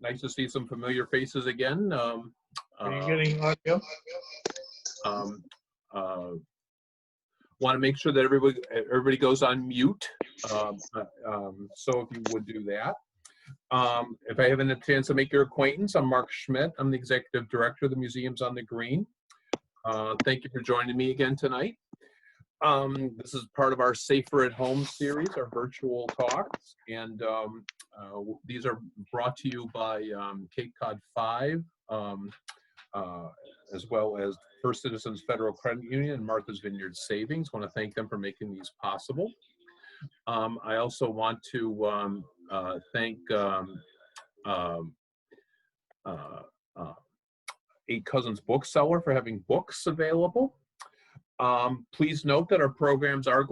Nice to see some familiar faces again. Are you getting audio? Want to make sure that everybody goes on mute. So if you would do that. If I haven't had a chance to make your acquaintance, I'm Mark Schmidt. I'm the Executive Director of the Museums on the Green. Thank you for joining me again tonight. This is part of our Safer at Home series, our virtual talks, and these are brought to you by Cape Cod 5, as well as First Citizens Federal Credit Union and Martha's Vineyard Savings. I want to thank them for making these possible. I also want to thank Eight Cousins Bookseller for having books available. Please note that our programs are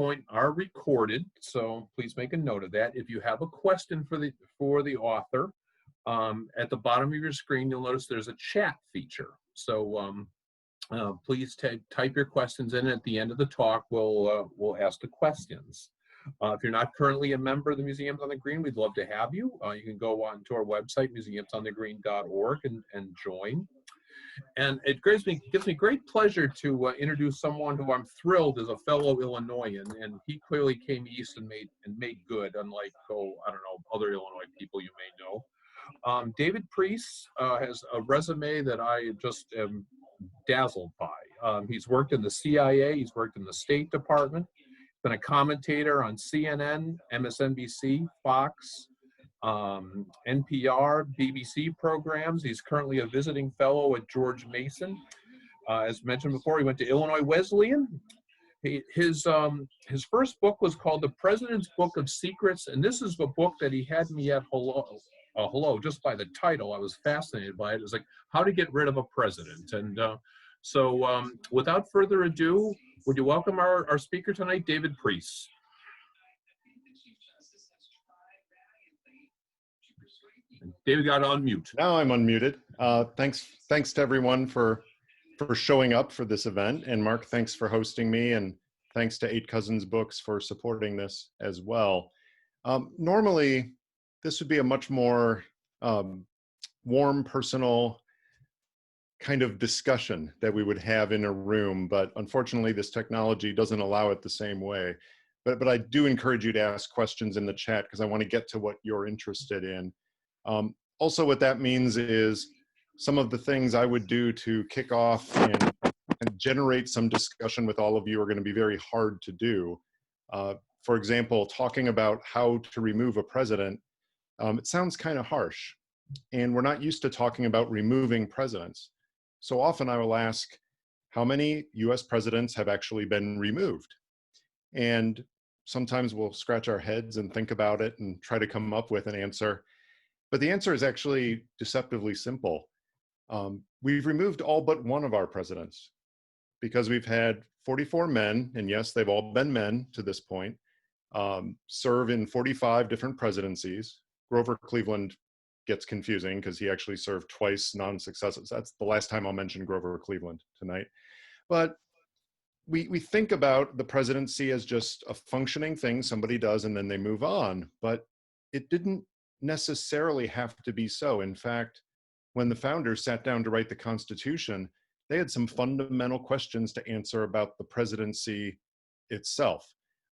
recorded, so please make a note of that. If you have a question for the author, at the bottom of your screen you'll notice there's a chat feature. So please type your questions in. At the end of the talk, we'll ask the questions. If you're not currently a member of the Museums on the Green, we'd love to have you. You can go on to our website, museumsonthegreen.org, and join. And it gives me great pleasure to introduce someone who I'm thrilled is a fellow Illinoisan, and he clearly came east and made good, unlike other Illinois people you may know. David Priess has a resume that I just am dazzled by. He's worked in the CIA, he's worked in the State Department, been a commentator on CNN, MSNBC, Fox, NPR, BBC programs. He's currently a visiting fellow at George Mason. As mentioned before, he went to Illinois Wesleyan. His first book was called The President's Book of Secrets, and this is the book that he had me at hello, just by the title. I was fascinated by it. It was like, how to get rid of a president. And so without further ado, would you welcome our speaker tonight, David Priess. David got on mute. Now I'm unmuted. Thanks to everyone for showing up for this event. And Mark, thanks for hosting me. And thanks to Eight Cousins Books for supporting this as well. Normally, this would be a much more warm, personal kind of discussion that we would have in a room. But unfortunately, this technology doesn't allow it the same way. But I do encourage you to ask questions in the chat because I want to get to what you're interested in. Also, what that means is some of the things I would do to kick off and generate some discussion with all of you are going to be very hard to do. For example, talking about how to remove a president, it sounds kind of harsh, and we're not used to talking about removing presidents. So often I will ask, how many US presidents have actually been removed? And sometimes we'll scratch our heads and think about it and try to come up with an answer. But the answer is actually deceptively simple. We've removed all but one of our presidents because we've had 44 men, and yes, they've all been men to this point, serve in 45 different presidencies. Grover Cleveland gets confusing because he actually served twice non-successive. That's the last time I'll mention Grover Cleveland tonight. But we think about the presidency as just a functioning thing somebody does and then they move on, but it didn't necessarily have to be so. In fact, when the founders sat down to write the Constitution, they had some fundamental questions to answer about the presidency itself.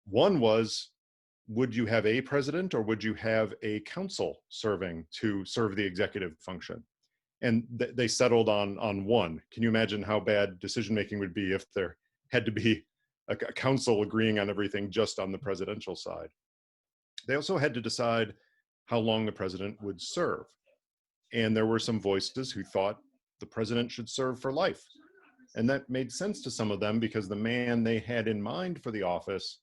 One was, would you have a president or would you have a council serving to serve the executive function? And they settled on one. Can you imagine how bad decision-making would be if there had to be a council agreeing on everything just on the presidential side? They also had to decide how long the president would serve. And there were some voices who thought the president should serve for life. And that made sense to some of them because the man they had in mind for the office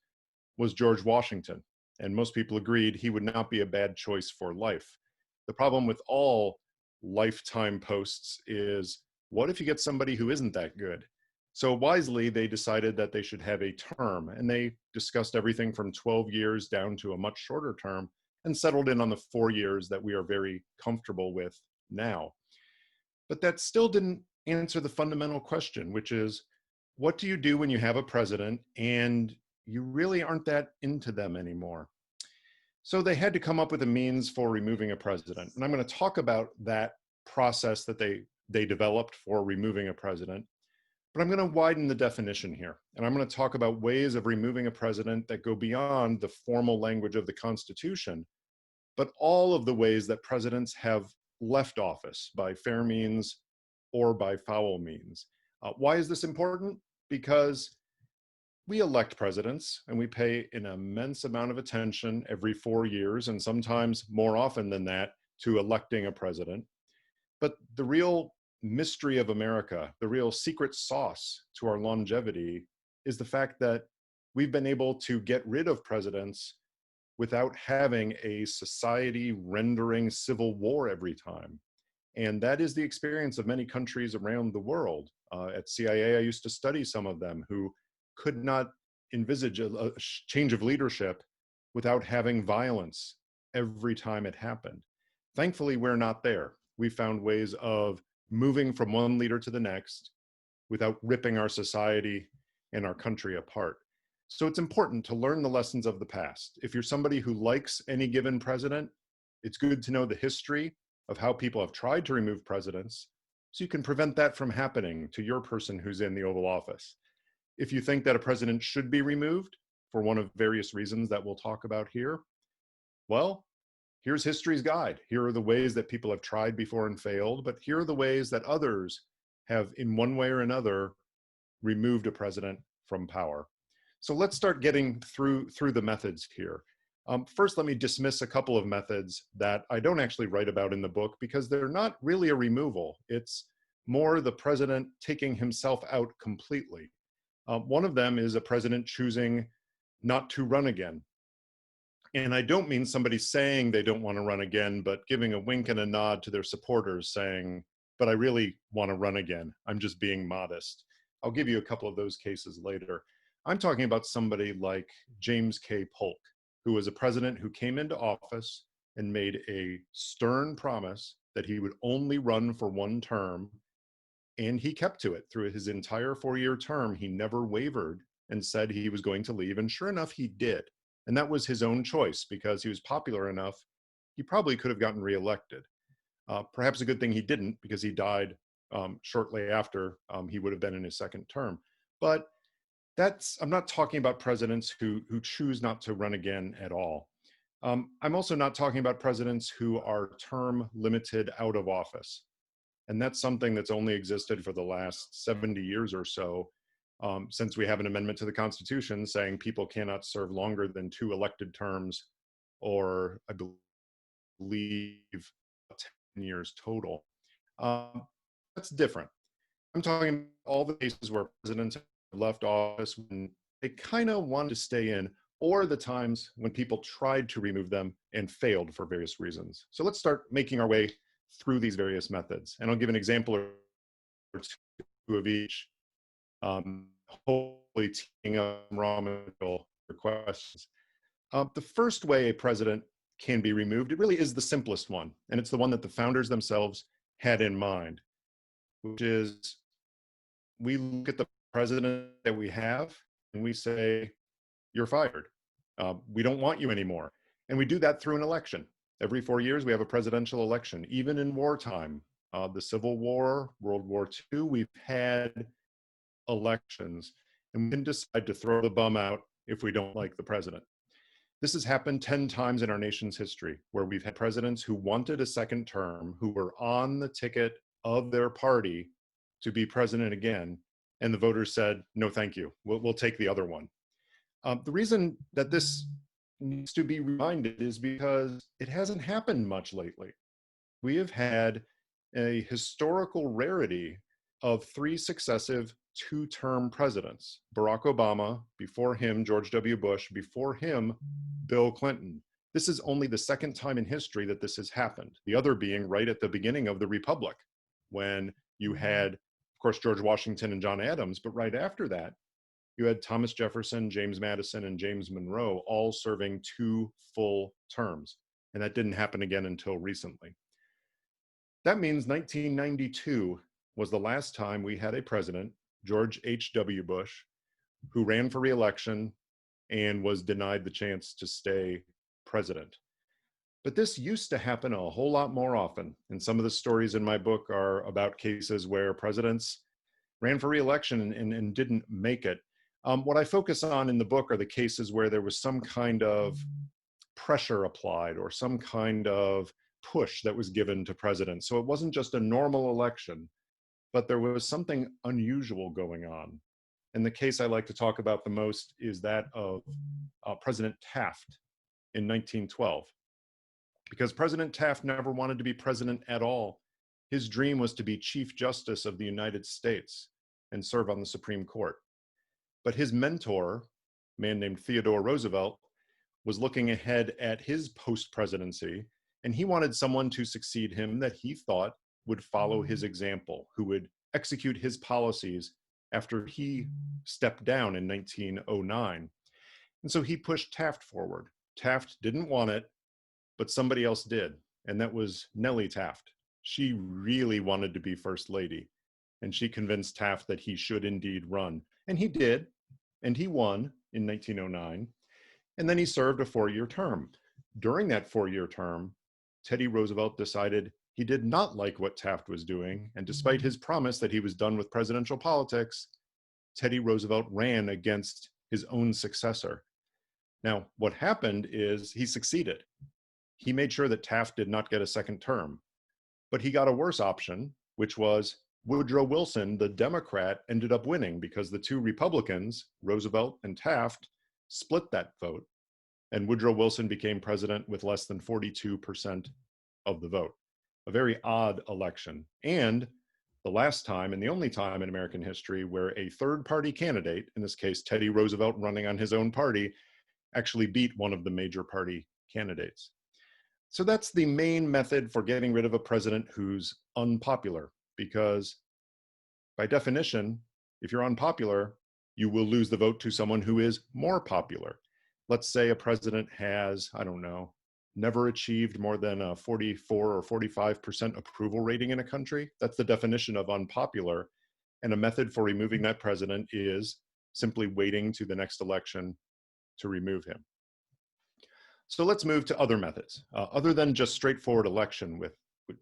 was George Washington. And most people agreed he would not be a bad choice for life. The problem with all lifetime posts is, what if you get somebody who isn't that good? So wisely, they decided that they should have a term. And they discussed everything from 12 years down to a much shorter term, and settled in on the 4 years that we are very comfortable with now. But that still didn't answer the fundamental question, which is, what do you do when you have a president and you really aren't that into them anymore? So they had to come up with a means for removing a president. And I'm going to talk about that process that they developed for removing a president. But I'm going to widen the definition here. And I'm going to talk about ways of removing a president that go beyond the formal language of the Constitution, but all of the ways that presidents have left office by fair means or by foul means. Why is this important? Because we elect presidents and we pay an immense amount of attention every 4 years, and sometimes more often than that, to electing a president. But the real mystery of America, the real secret sauce to our longevity, is the fact that we've been able to get rid of presidents without having a society-rendering civil war every time. And that is the experience of many countries around the world. At CIA, I used to study some of them who could not envisage a change of leadership without having violence every time it happened. Thankfully, we're not there. We found ways of moving from one leader to the next without ripping our society and our country apart. So it's important to learn the lessons of the past. If you're somebody who likes any given president, it's good to know the history of how people have tried to remove presidents so you can prevent that from happening to your person who's in the Oval Office. If you think that a president should be removed for one of various reasons that we'll talk about here, well, here's history's guide. Here are the ways that people have tried before and failed, but here are the ways that others have, in one way or another, removed a president from power. So let's start getting through the methods here. First, let me dismiss a couple of methods that I don't actually write about in the book because they're not really a removal. It's more the president taking himself out completely. One of them is a president choosing not to run again. And I don't mean somebody saying they don't want to run again, but giving a wink and a nod to their supporters saying, but I really want to run again. I'm just being modest. I'll give you a couple of those cases later. I'm talking about somebody like James K. Polk, who was a president who came into office and made a stern promise that he would only run for one term. And he kept to it through his entire 4-year term. He never wavered and said he was going to leave. And sure enough, he did. And that was his own choice because he was popular enough. He probably could have gotten reelected. Perhaps a good thing he didn't because he died shortly after he would have been in his second term. But I'm not talking about presidents who choose not to run again at all. I'm also not talking about presidents who are term limited out of office. And that's something that's only existed for the last 70 years or so, since we have an amendment to the Constitution saying people cannot serve longer than 2 elected terms, or I believe 10 years total. That's different. I'm talking about all the cases where presidents have left office when they kind of wanted to stay in, or the times when people tried to remove them and failed for various reasons. So let's start making our way through these various methods. And I'll give an example or two of each, hopefully teeing up raw material for questions. The first way a president can be removed, it really is the simplest one. And it's the one that the founders themselves had in mind, which is we look at the president that we have and we say, you're fired. We don't want you anymore. And we do that through an election. Every 4 years, we have a presidential election. Even in wartime, the Civil War, World War II, we've had elections. And we can decide to throw the bum out if we don't like the president. This has happened 10 times in our nation's history, where we've had presidents who wanted a second term, who were on the ticket of their party to be president again, and the voters said, no, thank you, we'll take the other one. The reason that this needs to be reminded is because it hasn't happened much lately. We have had a historical rarity of 3 successive 2-term presidents. Barack Obama, before him, George W. Bush, before him, Bill Clinton. This is only the 2nd time in history that this has happened. The other being right at the beginning of the Republic, when you had, of course, George Washington and John Adams, but right after that, you had Thomas Jefferson, James Madison, and James Monroe all serving 2 full terms. And that didn't happen again until recently. That means 1992 was the last time we had a president, George H.W. Bush, who ran for re-election and was denied the chance to stay president. But this used to happen a whole lot more often. And some of the stories in my book are about cases where presidents ran for re-election and didn't make it. What I focus on in the book are the cases where there was some kind of pressure applied or some kind of push that was given to presidents. So it wasn't just a normal election, but there was something unusual going on. And the case I like to talk about the most is that of President Taft in 1912. Because President Taft never wanted to be president at all. His dream was to be Chief Justice of the United States and serve on the Supreme Court. But his mentor, a man named Theodore Roosevelt, was looking ahead at his post-presidency, and he wanted someone to succeed him that he thought would follow his example, who would execute his policies after he stepped down in 1909. And so he pushed Taft forward. Taft didn't want it, but somebody else did, and that was Nelly Taft. She really wanted to be First Lady, and she convinced Taft that he should indeed run. And he did, and he won in 1909, and then he served a 4-year term. During that 4-year term, Teddy Roosevelt decided he did not like what Taft was doing, and despite his promise that he was done with presidential politics, Teddy Roosevelt ran against his own successor. Now, what happened is he succeeded. He made sure that Taft did not get a second term, but he got a worse option, which was Woodrow Wilson, the Democrat, ended up winning because the two Republicans, Roosevelt and Taft, split that vote, and Woodrow Wilson became president with less than 42% of the vote. A very odd election, and the last time and the only time in American history where a third-party candidate, in this case Teddy Roosevelt running on his own party, actually beat one of the major party candidates. So that's the main method for getting rid of a president who's unpopular, because by definition, if you're unpopular, you will lose the vote to someone who is more popular. Let's say a president has, I don't know, never achieved more than a 44 or 45% approval rating in a country. That's the definition of unpopular. And a method for removing that president is simply waiting to the next election to remove him. So let's move to other methods, other than just straightforward election, with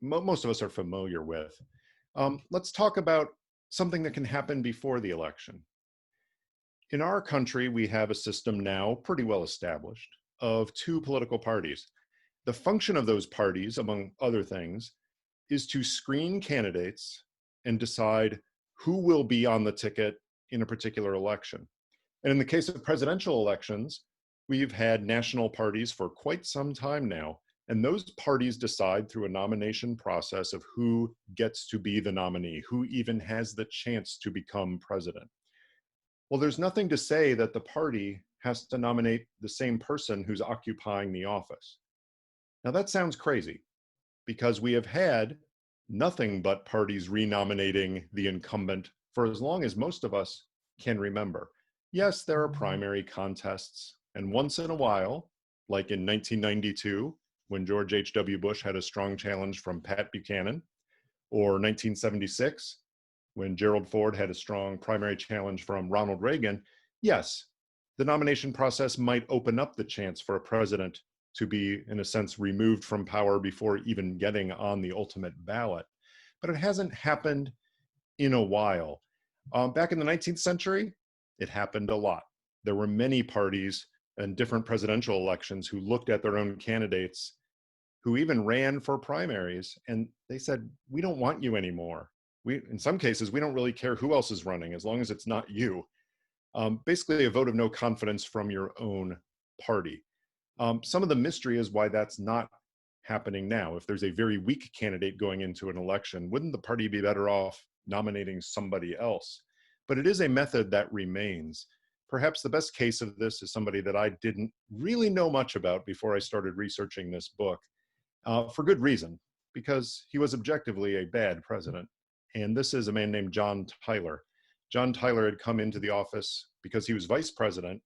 most of us are familiar with. Let's talk about something that can happen before the election. In our country, we have a system now pretty well established of two political parties. The function of those parties, among other things, is to screen candidates and decide who will be on the ticket in a particular election. And in the case of presidential elections, we've had national parties for quite some time now, and those parties decide through a nomination process of who gets to be the nominee, who even has the chance to become president. Well, there's nothing to say that the party has to nominate the same person who's occupying the office. Now that sounds crazy, because we have had nothing but parties renominating the incumbent for as long as most of us can remember. Yes, there are primary contests, and once in a while, like in 1992, when George H.W. Bush had a strong challenge from Pat Buchanan, or 1976, when Gerald Ford had a strong primary challenge from Ronald Reagan, yes, the nomination process might open up the chance for a president to be, in a sense, removed from power before even getting on the ultimate ballot. But it hasn't happened in a while. Back in the 19th century, it happened a lot. There were many parties in different presidential elections who looked at their own candidates, who even ran for primaries, and they said, we don't want you anymore. In some cases, we don't really care who else is running, as long as it's not you. Basically a vote of no confidence from your own party. Some of the mystery is why that's not happening now. If there's a very weak candidate going into an election, wouldn't the party be better off nominating somebody else? But it is a method that remains. Perhaps the best case of this is somebody that I didn't really know much about before I started researching this book, for good reason, because he was objectively a bad president. And this is a man named John Tyler. John Tyler had come into the office because he was vice president,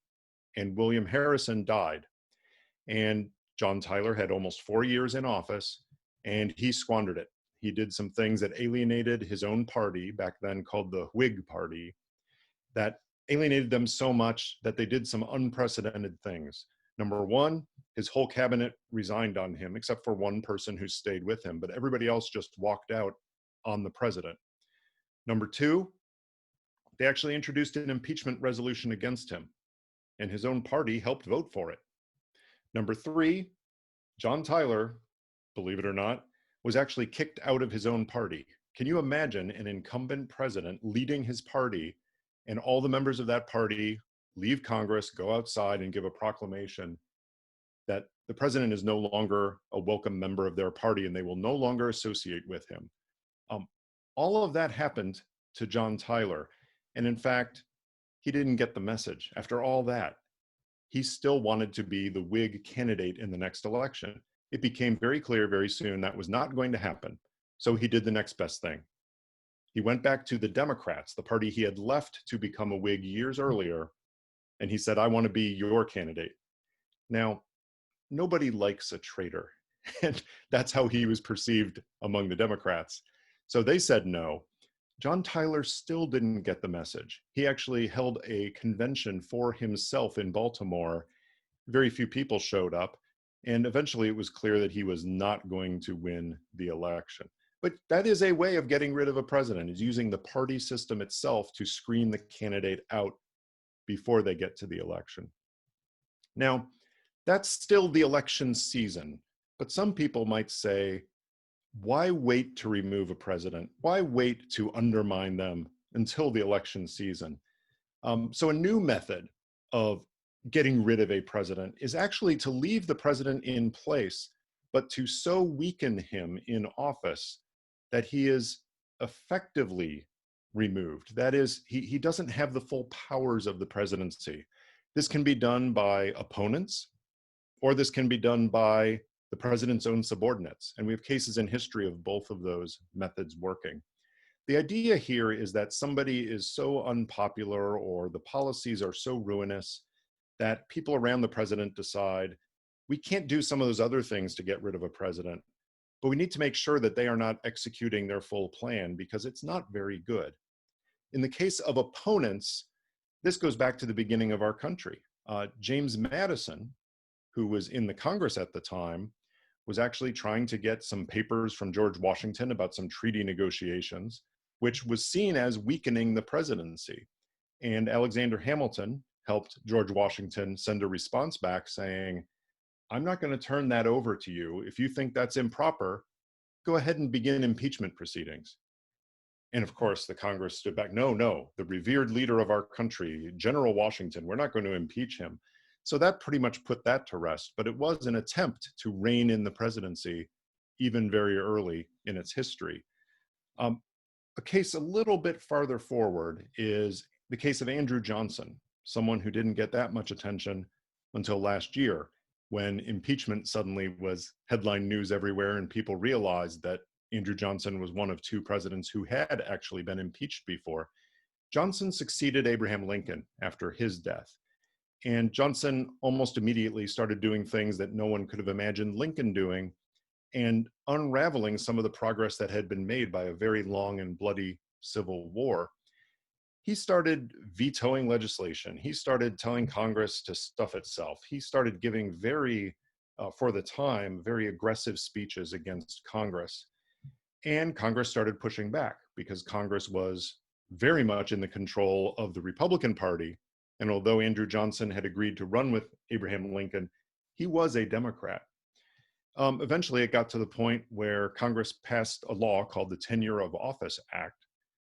and William Harrison died. And John Tyler had almost 4 years in office, and he squandered it. He did some things that alienated his own party, back then called the Whig Party, that alienated them so much that they did some unprecedented things. Number one, his whole cabinet resigned on him, except for one person who stayed with him, but everybody else just walked out on the president. Number two, they actually introduced an impeachment resolution against him, and his own party helped vote for it. Number three, John Tyler, believe it or not, was actually kicked out of his own party. Can you imagine an incumbent president leading his party and all the members of that party leave Congress, go outside and give a proclamation that the president is no longer a welcome member of their party and they will no longer associate with him? All of that happened to John Tyler. And in fact, he didn't get the message. After all that, he still wanted to be the Whig candidate in the next election. It became very clear very soon that was not going to happen. So he did the next best thing. He went back to the Democrats, the party he had left to become a Whig years earlier, and he said, I want to be your candidate. Now, nobody likes a traitor, and that's how he was perceived among the Democrats. So they said no. John Tyler still didn't get the message. He actually held a convention for himself in Baltimore. Very few people showed up, and eventually it was clear that he was not going to win the election. But that is a way of getting rid of a president, is using the party system itself to screen the candidate out before they get to the election. Now, that's still the election season, but some people might say, why wait to remove a president? Why wait to undermine them until the election season? So a new method of getting rid of a president is actually to leave the president in place, but to so weaken him in office that he is effectively removed. That is, he doesn't have the full powers of the presidency. This can be done by opponents, or this can be done by the president's own subordinates. And we have cases in history of both of those methods working. The idea here is that somebody is so unpopular or the policies are so ruinous that people around the president decide, we can't do some of those other things to get rid of a president, but we need to make sure that they are not executing their full plan because it's not very good. In the case of opponents, this goes back to the beginning of our country. James Madison, who was in the Congress at the time, was actually trying to get some papers from George Washington about some treaty negotiations, which was seen as weakening the presidency. And Alexander Hamilton helped George Washington send a response back saying, I'm not going to turn that over to you. If you think that's improper, go ahead and begin impeachment proceedings. And of course, the Congress stood back. No, the revered leader of our country, General Washington, we're not going to impeach him. So that pretty much put that to rest, but it was an attempt to rein in the presidency even very early in its history. A case a little bit farther forward is the case of Andrew Johnson, someone who didn't get that much attention until last year, when impeachment suddenly was headline news everywhere and people realized that Andrew Johnson was one of two presidents who had actually been impeached before. Johnson succeeded Abraham Lincoln after his death. And Johnson almost immediately started doing things that no one could have imagined Lincoln doing and unraveling some of the progress that had been made by a very long and bloody civil war. He started vetoing legislation. He started telling Congress to stuff itself. He started giving for the time, very aggressive speeches against Congress. And Congress started pushing back because Congress was very much in the control of the Republican Party. And although Andrew Johnson had agreed to run with Abraham Lincoln, he was a Democrat. Eventually, it got to the point where Congress passed a law called the Tenure of Office Act,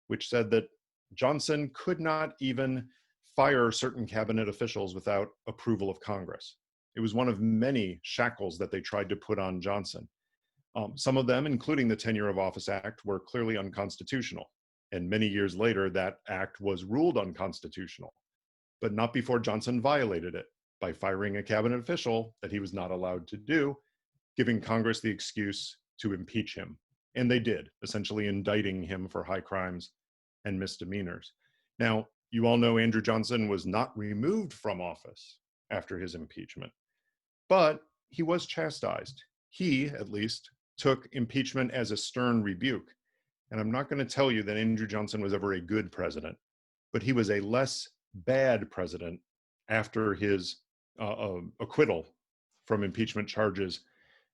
which said that Johnson could not even fire certain cabinet officials without approval of Congress. It was one of many shackles that they tried to put on Johnson. Some of them, including the Tenure of Office Act, were clearly unconstitutional. And many years later, that act was ruled unconstitutional, but not before Johnson violated it by firing a cabinet official that he was not allowed to do, giving Congress the excuse to impeach him. And they did, essentially indicting him for high crimes and misdemeanors. Now, you all know Andrew Johnson was not removed from office after his impeachment, but he was chastised. He, at least, took impeachment as a stern rebuke. And I'm not going to tell you that Andrew Johnson was ever a good president, but he was a less bad president after his acquittal from impeachment charges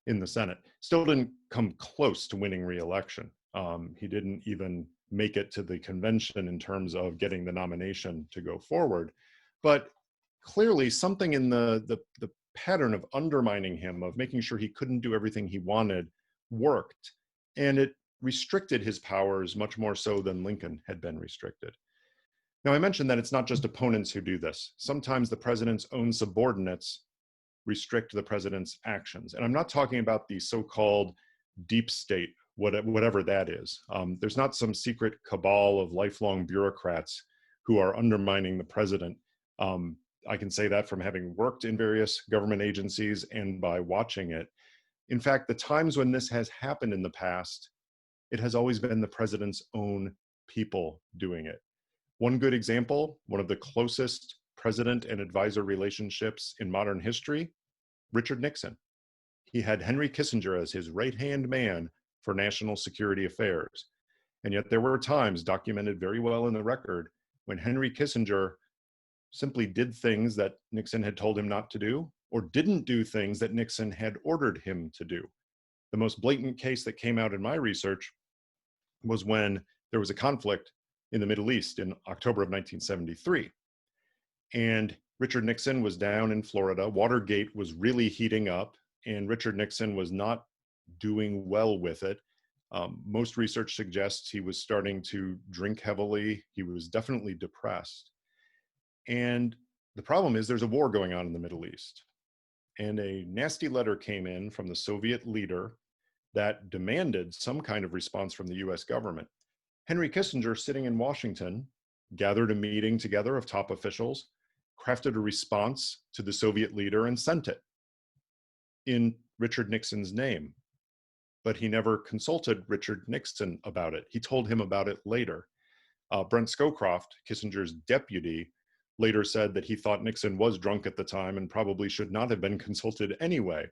in the Senate. Still didn't come close to winning re-election. He didn't even make it to the convention in terms of getting the nomination to go forward. But clearly something in the pattern of undermining him, of making sure he couldn't do everything he wanted, worked. And it restricted his powers much more so than Lincoln had been restricted. Now, I mentioned that it's not just opponents who do this. Sometimes the president's own subordinates restrict the president's actions. And I'm not talking about the so-called deep state, whatever that is. There's not some secret cabal of lifelong bureaucrats who are undermining the president. I can say that from having worked in various government agencies and by watching it. In fact, the times when this has happened in the past, it has always been the president's own people doing it. One good example, one of the closest president and advisor relationships in modern history, Richard Nixon. He had Henry Kissinger as his right-hand man for national security affairs. And yet there were times, documented very well in the record, when Henry Kissinger simply did things that Nixon had told him not to do, or didn't do things that Nixon had ordered him to do. The most blatant case that came out in my research was when there was a conflict in the Middle East in October of 1973. And Richard Nixon was down in Florida. Watergate was really heating up, and Richard Nixon was not doing well with it. Most research suggests he was starting to drink heavily. He was definitely depressed. And the problem is there's a war going on in the Middle East. And a nasty letter came in from the Soviet leader that demanded some kind of response from the US government. Henry Kissinger, sitting in Washington, gathered a meeting together of top officials, crafted a response to the Soviet leader and sent it in Richard Nixon's name. But he never consulted Richard Nixon about it. He told him about it later. Brent Scowcroft, Kissinger's deputy, later said that he thought Nixon was drunk at the time and probably should not have been consulted anyway.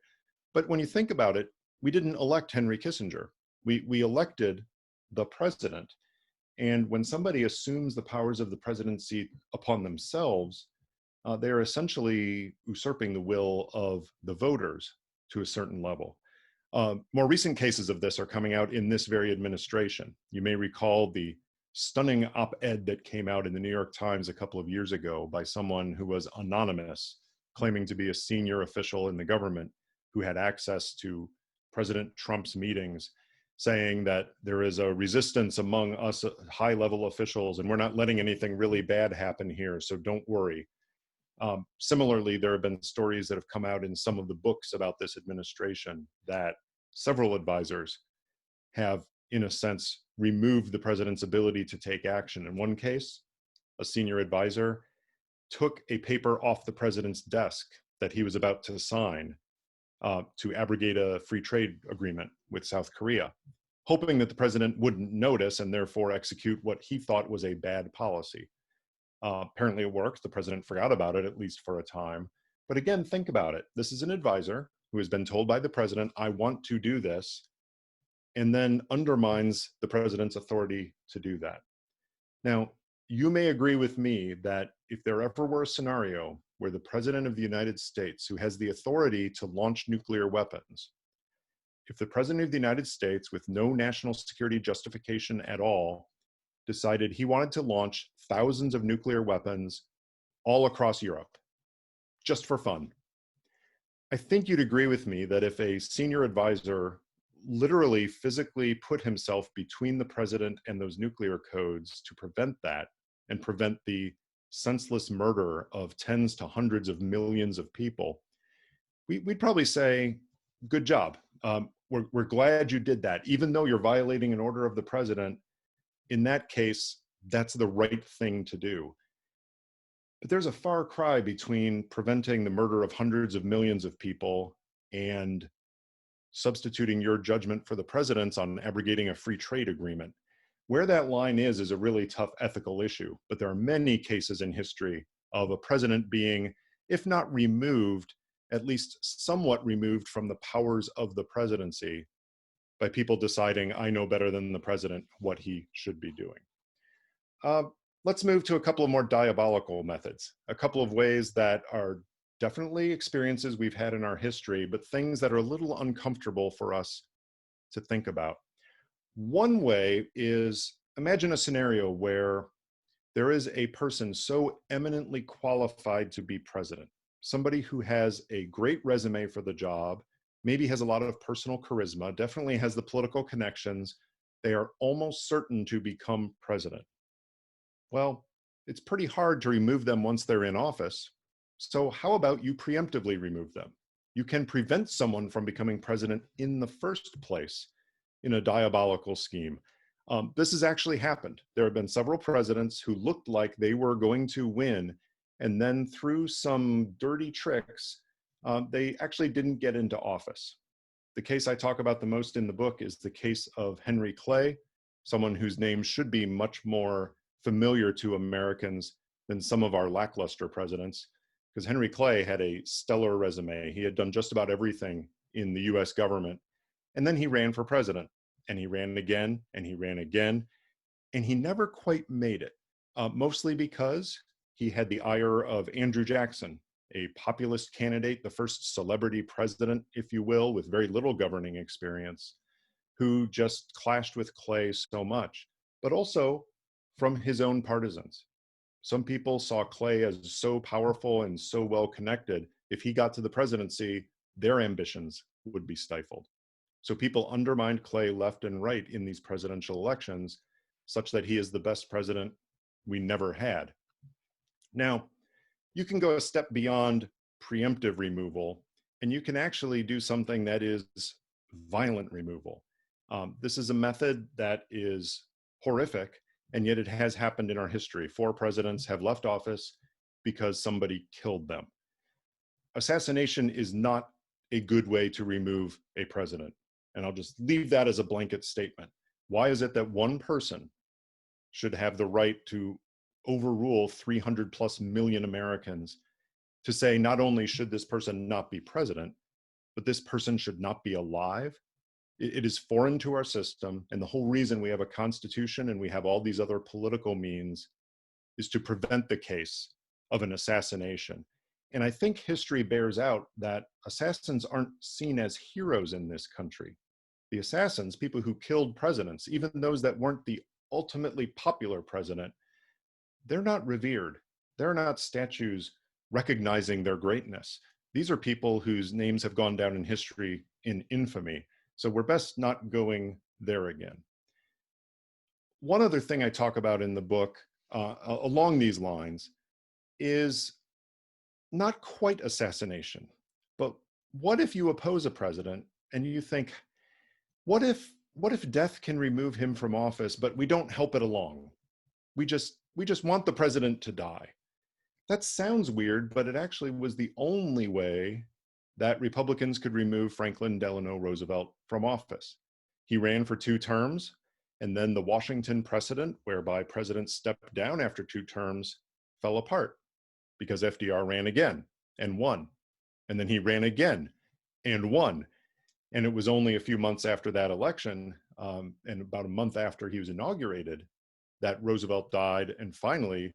But when you think about it, we didn't elect Henry Kissinger. We elected the president. And when somebody assumes the powers of the presidency upon themselves, they're essentially usurping the will of the voters to a certain level. More recent cases of this are coming out in this very administration. You may recall the stunning op-ed that came out in the New York Times a couple of years ago by someone who was anonymous, claiming to be a senior official in the government who had access to President Trump's meetings, saying that there is a resistance among us high-level officials and we're not letting anything really bad happen here, so don't worry. Similarly, there have been stories that have come out in some of the books about this administration that several advisors have, in a sense, removed the president's ability to take action. In one case, a senior advisor took a paper off the president's desk that he was about to sign to abrogate a free trade agreement with South Korea, hoping that the president wouldn't notice and therefore execute what he thought was a bad policy. Apparently it worked. The president forgot about it, at least for a time. But again, think about it. This is an advisor who has been told by the president, I want to do this, and then undermines the president's authority to do that. Now, you may agree with me that if there ever were a scenario where the president of the United States, who has the authority to launch nuclear weapons, if the president of the United States, with no national security justification at all, decided he wanted to launch thousands of nuclear weapons all across Europe, just for fun, I think you'd agree with me that if a senior advisor literally physically put himself between the president and those nuclear codes to prevent that and prevent the senseless murder of tens to hundreds of millions of people, we'd probably say, good job. We're glad you did that. Even though you're violating an order of the president, in that case, that's the right thing to do. But there's a far cry between preventing the murder of hundreds of millions of people and substituting your judgment for the president's on abrogating a free trade agreement. Where that line is a really tough ethical issue, but there are many cases in history of a president being, if not removed, at least somewhat removed from the powers of the presidency by people deciding, I know better than the president what he should be doing. Let's move to a couple of more diabolical methods, a couple of ways that are definitely experiences we've had in our history, but things that are a little uncomfortable for us to think about. One way is, imagine a scenario where there is a person so eminently qualified to be president, somebody who has a great resume for the job, maybe has a lot of personal charisma, definitely has the political connections. They are almost certain to become president. Well, it's pretty hard to remove them once they're in office. So how about you preemptively remove them? You can prevent someone from becoming president in the first place in a diabolical scheme. This has actually happened. There have been several presidents who looked like they were going to win, and then through some dirty tricks, they actually didn't get into office. The case I talk about the most in the book is the case of Henry Clay, someone whose name should be much more familiar to Americans than some of our lackluster presidents, because Henry Clay had a stellar resume. He had done just about everything in the US government. And then he ran for president, and he ran again, and he ran again, and he never quite made it, mostly because he had the ire of Andrew Jackson, a populist candidate, the first celebrity president, if you will, with very little governing experience, who just clashed with Clay so much, but also from his own partisans. Some people saw Clay as so powerful and so well connected, if he got to the presidency, their ambitions would be stifled. So people undermined Clay left and right in these presidential elections, such that he is the best president we never had. Now, you can go a step beyond preemptive removal, and you can actually do something that is violent removal. This is a method that is horrific, and yet it has happened in our history. 4 presidents have left office because somebody killed them. Assassination is not a good way to remove a president. And I'll just leave that as a blanket statement. Why is it that one person should have the right to overrule 300+ million Americans to say not only should this person not be president, but this person should not be alive? It is foreign to our system, and the whole reason we have a constitution and we have all these other political means is to prevent the case of an assassination. And I think history bears out that assassins aren't seen as heroes in this country. The assassins, people who killed presidents, even those that weren't the ultimately popular president, they're not revered. They're not statues recognizing their greatness. These are people whose names have gone down in history in infamy. So we're best not going there again. One other thing I talk about in the book along these lines is not quite assassination, but what if you oppose a president and you think, what if death can remove him from office, but we don't help it along? We just want the president to die. That sounds weird, but it actually was the only way that Republicans could remove Franklin Delano Roosevelt from office. He ran for 2 terms, and then the Washington precedent, whereby presidents stepped down after 2 terms, fell apart because FDR ran again and won. And then he ran again and won. And it was only a few months after that election, and about a month after he was inaugurated, that Roosevelt died and finally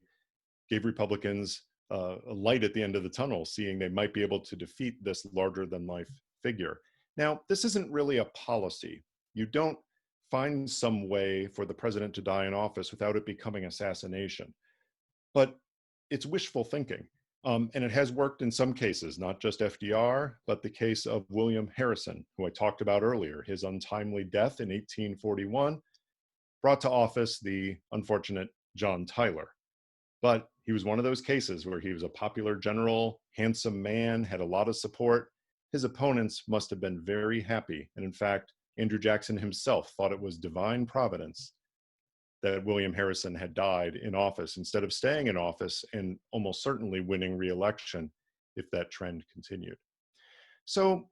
gave Republicans a light at the end of the tunnel, seeing they might be able to defeat this larger than life figure. Now, this isn't really a policy. You don't find some way for the president to die in office without it becoming assassination. But it's wishful thinking. And it has worked in some cases, not just FDR, but the case of William Harrison, who I talked about earlier. His untimely death in 1841 brought to office the unfortunate John Tyler. But he was one of those cases where he was a popular general, handsome man, had a lot of support. His opponents must have been very happy. And in fact, Andrew Jackson himself thought it was divine providence that William Harrison had died in office instead of staying in office and almost certainly winning re-election if that trend continued. So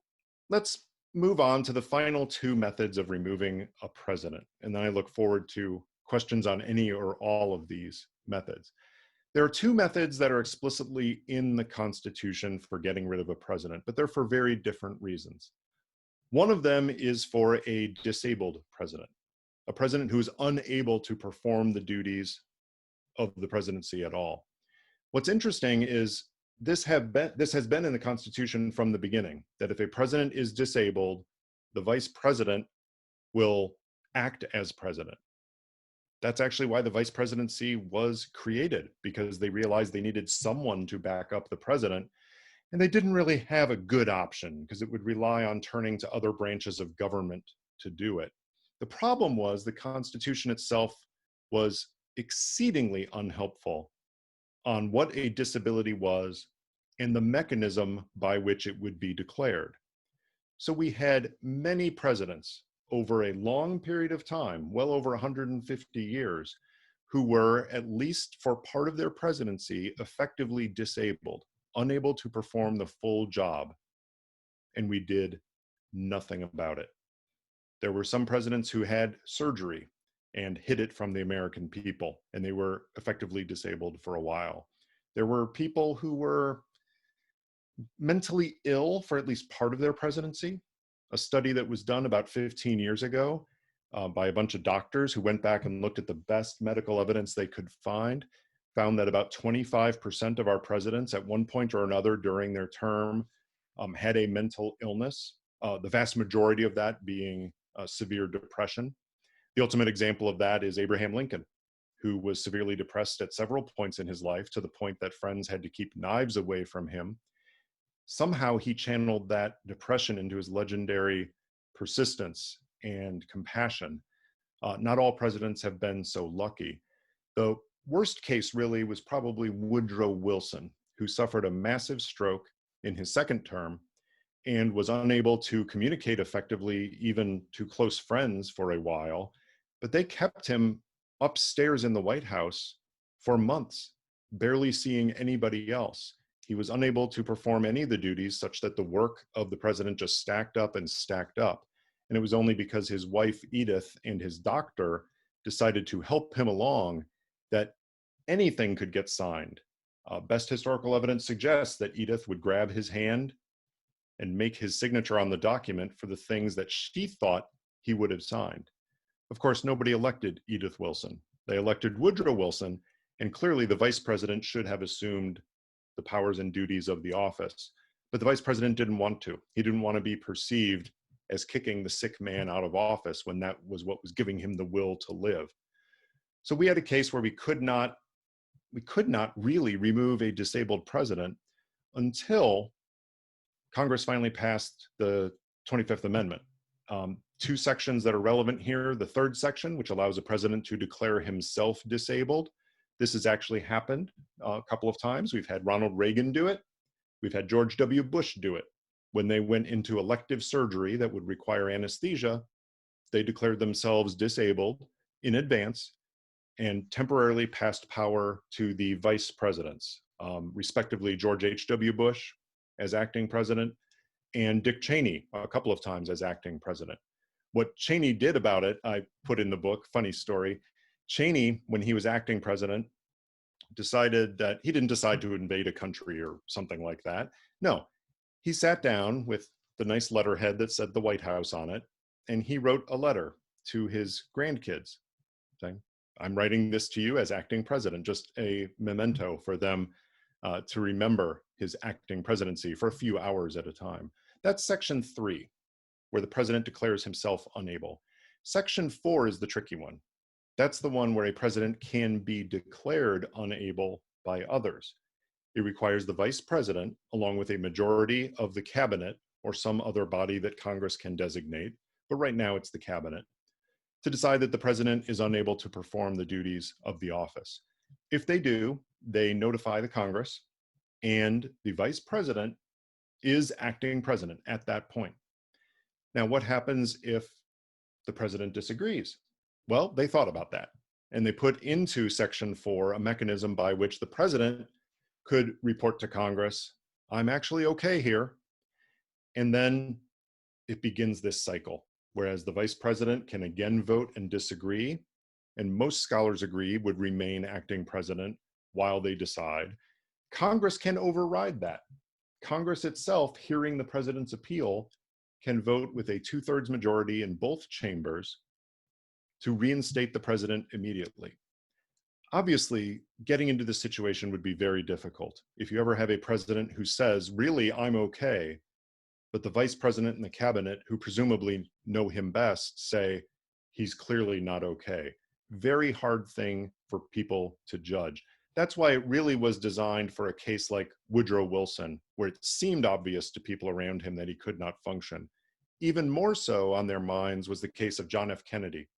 let's move on to the final 2 methods of removing a president. And then I look forward to questions on any or all of these methods. There are 2 methods that are explicitly in the Constitution for getting rid of a president, but they're for very different reasons. One of them is for a disabled president, a president who is unable to perform the duties of the presidency at all. What's interesting is this has been in the Constitution from the beginning, that if a president is disabled, the vice president will act as president. That's actually why the vice presidency was created, because they realized they needed someone to back up the president, and they didn't really have a good option because it would rely on turning to other branches of government to do it. The problem was the Constitution itself was exceedingly unhelpful on what a disability was and the mechanism by which it would be declared. So we had many presidents over a long period of time, well over 150 years, who were, at least for part of their presidency, effectively disabled, unable to perform the full job. And we did nothing about it. There were some presidents who had surgery and hid it from the American people, and they were effectively disabled for a while. There were people who were mentally ill for at least part of their presidency. A study that was done about 15 years ago by a bunch of doctors who went back and looked at the best medical evidence they could find, found that about 25% of our presidents at one point or another during their term had a mental illness, the vast majority of that being severe depression. The ultimate example of that is Abraham Lincoln, who was severely depressed at several points in his life, to the point that friends had to keep knives away from him. Somehow he channeled that depression into his legendary persistence and compassion. Not all presidents have been so lucky. The worst case really was probably Woodrow Wilson, who suffered a massive stroke in his second term and was unable to communicate effectively even to close friends for a while, but they kept him upstairs in the White House for months, barely seeing anybody else. He was unable to perform any of the duties, such that the work of the president just stacked up and stacked up. And it was only because his wife, Edith, and his doctor decided to help him along that anything could get signed. Best historical evidence suggests that Edith would grab his hand and make his signature on the document for the things that she thought he would have signed. Of course, nobody elected Edith Wilson. They elected Woodrow Wilson, and clearly the vice president should have assumed the powers and duties of the office. But the vice president didn't want to. He didn't want to be perceived as kicking the sick man out of office when that was what was giving him the will to live. So we had a case where we could not really remove a disabled president until Congress finally passed the 25th Amendment. Two sections that are relevant here: the third section, which allows a president to declare himself disabled. This has actually happened a couple of times. We've had Ronald Reagan do it. We've had George W. Bush do it. When they went into elective surgery that would require anesthesia, they declared themselves disabled in advance and temporarily passed power to the vice presidents, respectively George H.W. Bush as acting president and Dick Cheney a couple of times as acting president. What Cheney did about it, I put in the book, funny story. Cheney, when he was acting president, decided that he didn't decide to invade a country or something like that. No, he sat down with the nice letterhead that said the White House on it, and he wrote a letter to his grandkids saying, "I'm writing this to you as acting president," just a memento for them to remember his acting presidency for a few hours at a time. That's section 3, where the president declares himself unable. Section 4 is the tricky one. That's the one where a president can be declared unable by others. It requires the vice president, along with a majority of the cabinet or some other body that Congress can designate, but right now it's the cabinet, to decide that the president is unable to perform the duties of the office. If they do, they notify the Congress, and the vice president is acting president at that point. Now, what happens if the president disagrees? Well, they thought about that, and they put into section 4 a mechanism by which the president could report to Congress, "I'm actually okay here." And then it begins this cycle, whereas the vice president can again vote and disagree, and most scholars agree would remain acting president while they decide. Congress can override that. Congress itself, hearing the president's appeal, can vote with a 2/3 majority in both chambers to reinstate the president immediately. Obviously, getting into this situation would be very difficult. If you ever have a president who says, really, I'm okay, but the vice president and the cabinet, who presumably know him best, say he's clearly not okay. Very hard thing for people to judge. That's why it really was designed for a case like Woodrow Wilson, where it seemed obvious to people around him that he could not function. Even more so on their minds was the case of John F. Kennedy,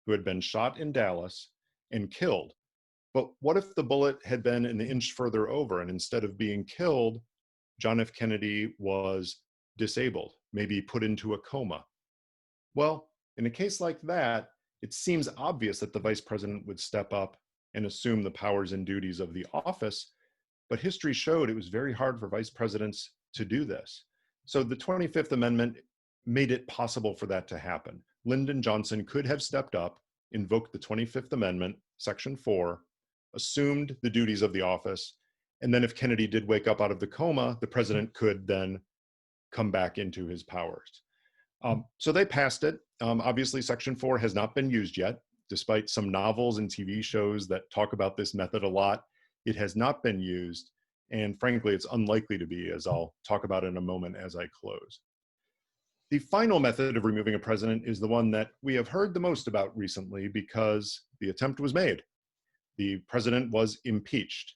who had been shot in Dallas and killed. But what if the bullet had been an inch further over, and instead of being killed, John F. Kennedy was disabled, maybe put into a coma? Well, in a case like that, it seems obvious that the vice president would step up and assume the powers and duties of the office, but history showed it was very hard for vice presidents to do this. So the 25th Amendment made it possible for that to happen. Lyndon Johnson could have stepped up, invoked the 25th Amendment, Section 4, assumed the duties of the office, and then if Kennedy did wake up out of the coma, the president could then come back into his powers. So they passed it. Obviously, Section 4 has not been used yet, despite some novels and TV shows that talk about this method a lot. It has not been used, and frankly, it's unlikely to be, as I'll talk about in a moment as I close. The final method of removing a president is the one that we have heard the most about recently because the attempt was made. The president was impeached.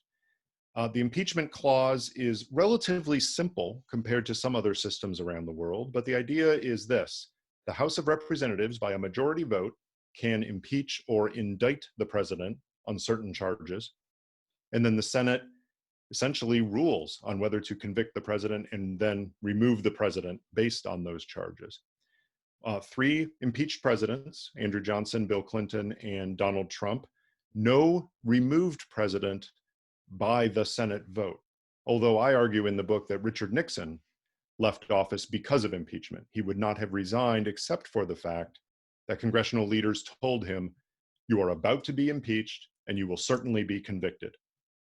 The impeachment clause is relatively simple compared to some other systems around the world, but the idea is this: the House of Representatives, by a majority vote, can impeach or indict the president on certain charges, and then the Senate essentially rules on whether to convict the president and then remove the president based on those charges. 3 impeached presidents, Andrew Johnson, Bill Clinton, and Donald Trump. No removed president by the Senate vote. Although I argue in the book that Richard Nixon left office because of impeachment. He would not have resigned except for the fact that congressional leaders told him, you are about to be impeached and you will certainly be convicted.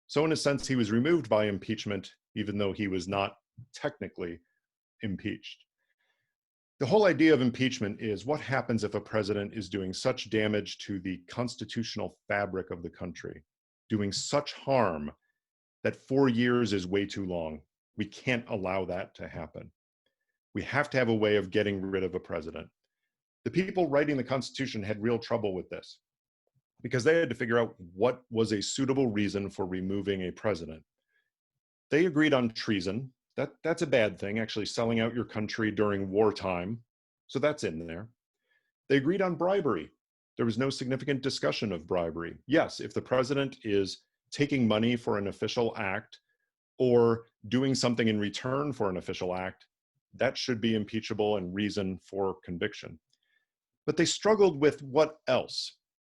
So in a sense, he was removed by impeachment, even though he was not technically impeached. The whole idea of impeachment is what happens if a president is doing such damage to the constitutional fabric of the country, doing such harm that 4 years is way too long. We can't allow that to happen. We have to have a way of getting rid of a president. The people writing the Constitution had real trouble with this because they had to figure out what was a suitable reason for removing a president. They agreed on treason. That's a bad thing, actually selling out your country during wartime. So that's in there. They agreed on bribery. There was no significant discussion of bribery. Yes, if the president is taking money for an official act or doing something in return for an official act, that should be impeachable and reason for conviction. But they struggled with what else.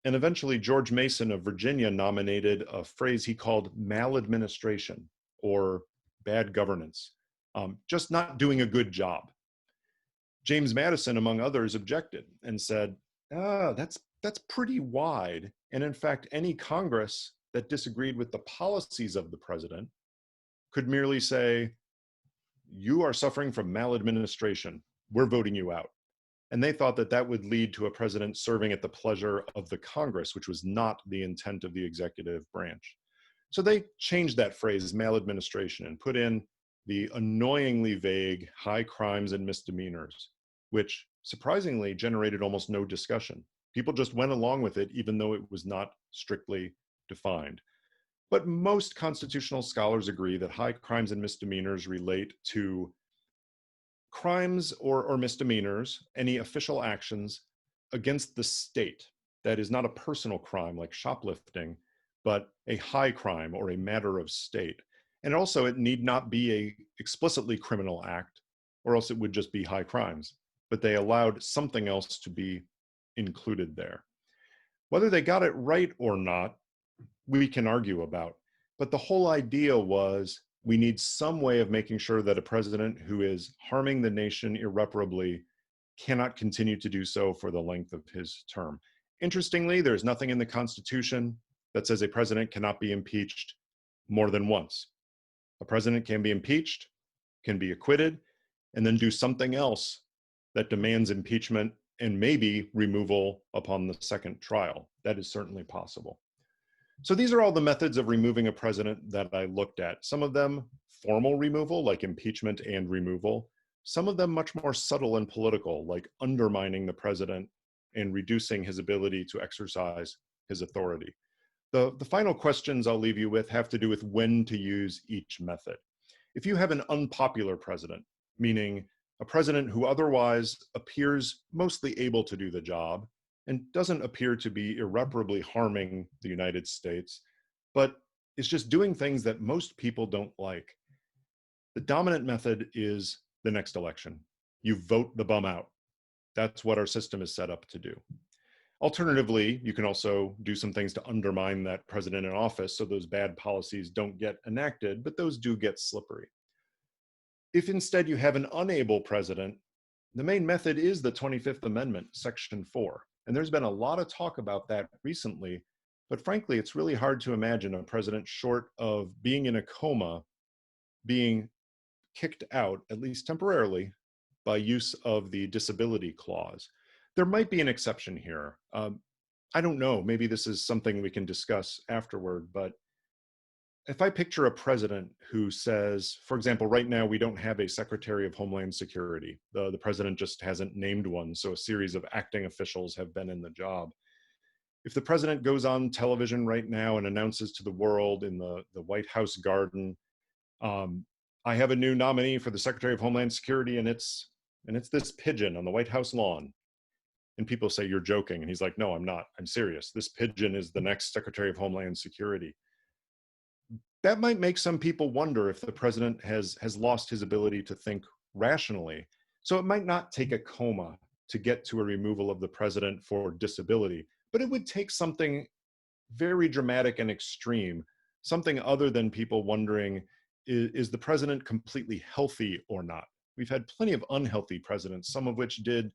And eventually George Mason of Virginia nominated a phrase he called maladministration, or bad governance, just not doing a good job. James Madison, among others, objected and said, that's pretty wide. And in fact, any Congress that disagreed with the policies of the president could merely say, you are suffering from maladministration. We're voting you out. And they thought that that would lead to a president serving at the pleasure of the Congress, which was not the intent of the executive branch. So they changed that phrase, maladministration, and put in the annoyingly vague high crimes and misdemeanors, which surprisingly generated almost no discussion. People just went along with it, even though it was not strictly defined. But most constitutional scholars agree that high crimes and misdemeanors relate to crimes or misdemeanors, any official actions against the state. That is not a personal crime like shoplifting, but a high crime or a matter of state. And also it need not be a explicitly criminal act, or else it would just be high crimes. But they allowed something else to be included there. Whether they got it right or not, we can argue about. But the whole idea was we need some way of making sure that a president who is harming the nation irreparably cannot continue to do so for the length of his term. Interestingly, there's nothing in the Constitution that says a president cannot be impeached more than once. A president can be impeached, can be acquitted, and then do something else that demands impeachment and maybe removal upon the second trial. That is certainly possible. So these are all the methods of removing a president that I looked at. Some of them formal removal, like impeachment and removal. Some of them much more subtle and political, like undermining the president and reducing his ability to exercise his authority. The final questions I'll leave you with have to do with when to use each method. If you have an unpopular president, meaning a president who otherwise appears mostly able to do the job and doesn't appear to be irreparably harming the United States, but is just doing things that most people don't like, the dominant method is the next election. You vote the bum out. That's what our system is set up to do. Alternatively, you can also do some things to undermine that president in office so those bad policies don't get enacted, but those do get slippery. If instead you have an unable president, the main method is the 25th Amendment, Section 4. And there's been a lot of talk about that recently, but frankly, it's really hard to imagine a president short of being in a coma being kicked out, at least temporarily, by use of the disability clause. There might be an exception here. I don't know, maybe this is something we can discuss afterward, but if I picture a president who says, for example, right now we don't have a Secretary of Homeland Security. The president just hasn't named one, so a series of acting officials have been in the job. If the president goes on television right now and announces to the world in the White House garden, I have a new nominee for the Secretary of Homeland Security, and it's this pigeon on the White House lawn. And people say, you're joking. And he's like, no, I'm not. I'm serious. This pigeon is the next Secretary of Homeland Security. That might make some people wonder if the president has lost his ability to think rationally. So it might not take a coma to get to a removal of the president for disability, but it would take something very dramatic and extreme, something other than people wondering, is the president completely healthy or not? We've had plenty of unhealthy presidents, some of which did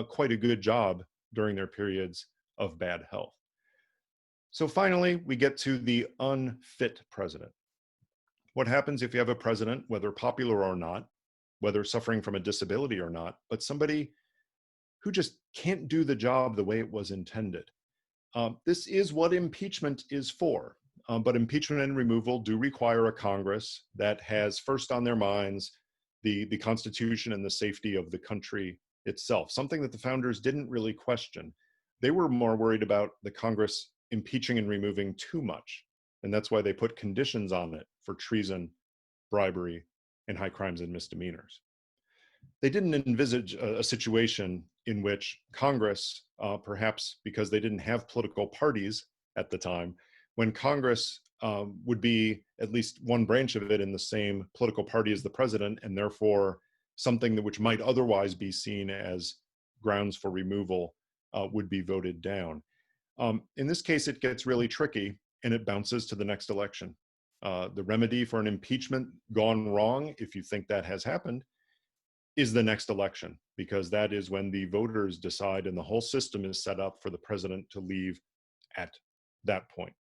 quite a good job during their periods of bad health. So finally, we get to the unfit president. What happens if you have a president, whether popular or not, whether suffering from a disability or not, but somebody who just can't do the job the way it was intended? This is what impeachment is for. But impeachment and removal do require a Congress that has first on their minds the Constitution and the safety of the country itself, something that the founders didn't really question. They were more worried about the Congress impeaching and removing too much. And that's why they put conditions on it for treason, bribery, and high crimes and misdemeanors. They didn't envisage a situation in which Congress, perhaps because they didn't have political parties at the time, when Congress would be at least one branch of it in the same political party as the president, and therefore something which might otherwise be seen as grounds for removal would be voted down. In this case, it gets really tricky and it bounces to the next election. The remedy for an impeachment gone wrong, if you think that has happened, is the next election, because that is when the voters decide and the whole system is set up for the president to leave at that point.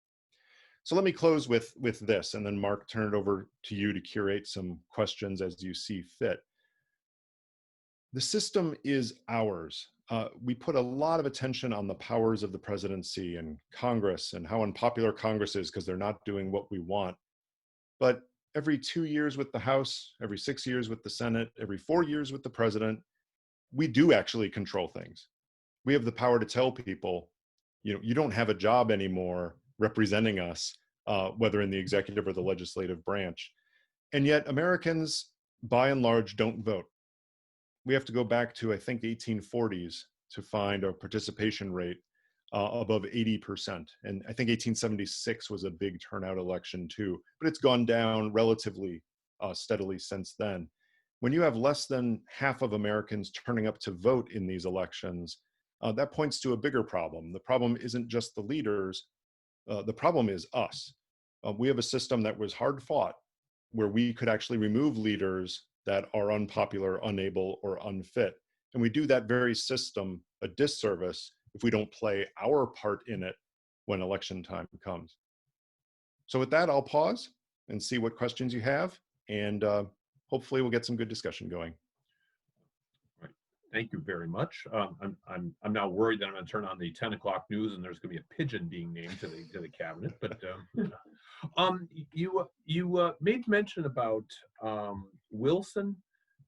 So let me close with this, and then Mark, turn it over to you to curate some questions as you see fit. The system is ours. We put a lot of attention on the powers of the presidency and Congress and how unpopular Congress is because they're not doing what we want. But every 2 years with the House, every 6 years with the Senate, every 4 years with the president, we do actually control things. We have the power to tell people, you don't have a job anymore representing us, whether in the executive or the legislative branch. And yet Americans, by and large, don't vote. We have to go back to, I think, 1840s to find a participation rate above 80%. And I think 1876 was a big turnout election too, but it's gone down relatively steadily since then. When you have less than half of Americans turning up to vote in these elections, that points to a bigger problem. The problem isn't just the leaders, the problem is us. We have a system that was hard fought, where we could actually remove leaders that are unpopular, unable, or unfit. And we do that very system a disservice if we don't play our part in it when election time comes. So with that, I'll pause and see what questions you have, and hopefully we'll get some good discussion going. Thank you very much. I'm now worried that I'm going to turn on the 10 o'clock news and there's going to be a pigeon being named to the cabinet. But you made mention about Wilson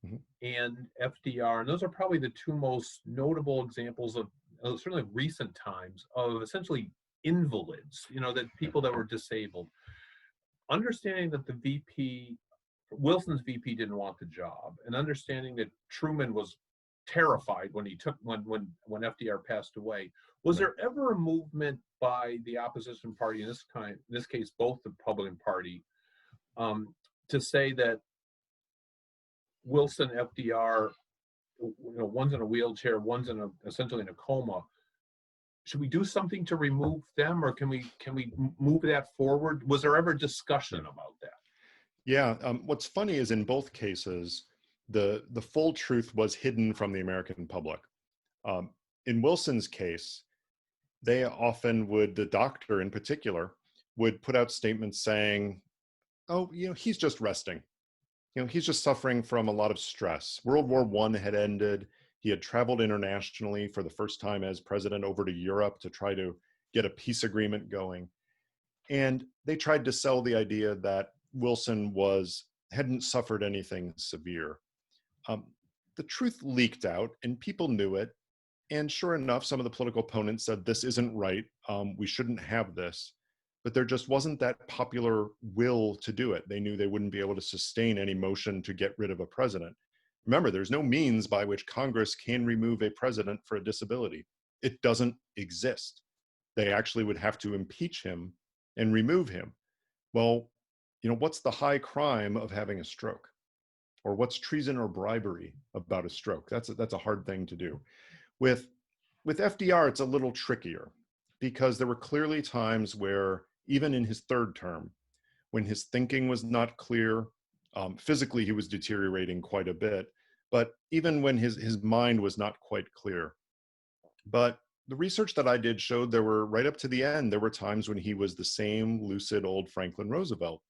Mhm. and FDR, and those are probably the two most notable examples of certainly recent times of essentially invalids. That people that were disabled. Understanding that the VP, Wilson's VP, didn't want the job, and understanding that Truman was terrified when FDR passed away. Was Right. there ever a movement by the opposition party, in this case, both the Republican Party, to say that Wilson, FDR, one's in a wheelchair, one's essentially in a coma? Should we do something to remove them, or can we move that forward? Was there ever discussion about that? Yeah. What's funny is in both cases, the full truth was hidden from the American public. In Wilson's case, they often would, the doctor in particular, would put out statements saying, "Oh, he's just resting. He's just suffering from a lot of stress. World War I had ended. He had traveled internationally for the first time as president over to Europe to try to get a peace agreement going." And they tried to sell the idea that Wilson hadn't suffered anything severe. Um, the truth leaked out and people knew it. And sure enough, some of the political opponents said, this isn't right. We shouldn't have this. But there just wasn't that popular will to do it. They knew they wouldn't be able to sustain any motion to get rid of a president. Remember, there's no means by which Congress can remove a president for a disability. It doesn't exist. They actually would have to impeach him and remove him. Well, what's the high crime of having a stroke? Or what's treason or bribery about a stroke? That's a hard thing to do. With FDR, it's a little trickier because there were clearly times where, even in his third term, when his thinking was not clear, physically he was deteriorating quite a bit, but even when his mind was not quite clear. But the research that I did showed there were, right up to the end, there were times when he was the same lucid old Franklin Roosevelt,